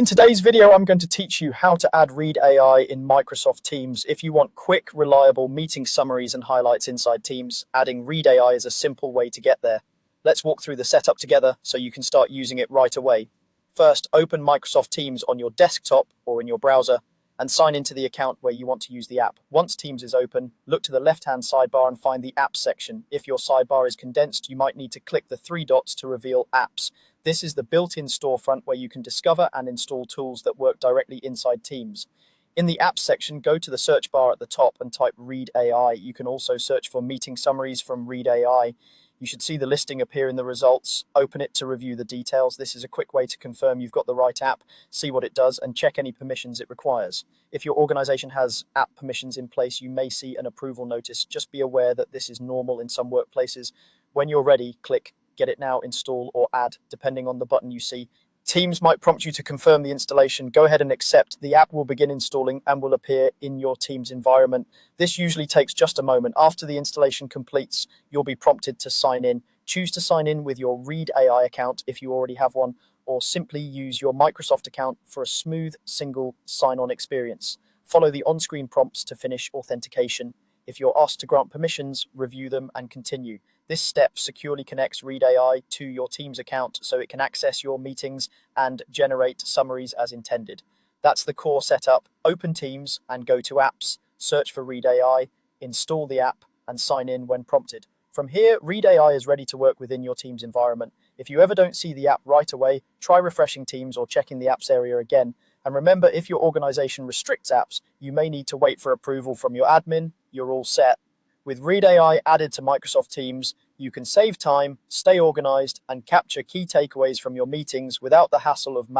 In today's video, I'm going to teach you how to add Read.ai in Microsoft Teams. If you want quick, reliable meeting summaries and highlights inside Teams, adding Read.ai is a simple way to get there. Let's walk through the setup together so you can start using it right away. First, open Microsoft Teams on your desktop or in your browser and sign into the account where you want to use the app. Once Teams is open, look to the left-hand sidebar and find the Apps section. If your sidebar is condensed, you might need to click the three dots to reveal Apps. This is the built-in storefront where you can discover and install tools that work directly inside Teams. In the Apps section, go to the search bar at the top and type Read.ai. You can also search for meeting summaries from Read.ai. You should see the listing appear in the results. Open it to review the details. This is a quick way to confirm you've got the right app, see what it does, and check any permissions it requires. If your organization has app permissions in place, you may see an approval notice. Just be aware that this is normal in some workplaces. When you're ready, click Get It Now, Install, or Add, depending on the button you see. Teams might prompt you to confirm the installation. Go ahead and accept. The app will begin installing and will appear in your Teams environment. This usually takes just a moment. After the installation completes, you'll be prompted to sign in. Choose to sign in with your Read.ai account if you already have one, or simply use your Microsoft account for a smooth single sign-on experience. Follow the on-screen prompts to finish authentication. If you're asked to grant permissions, review them and continue. This step securely connects Read.ai to your Teams account so it can access your meetings and generate summaries as intended. That's the core setup. Open Teams and go to Apps, search for Read.ai, install the app, and sign in when prompted. From here, Read.ai is ready to work within your Teams environment. If you ever don't see the app right away, try refreshing Teams or checking the apps area again. And remember, if your organization restricts apps, you may need to wait for approval from your admin. You're all set. With Read.ai added to Microsoft Teams, you can save time, stay organized, and capture key takeaways from your meetings without the hassle of manual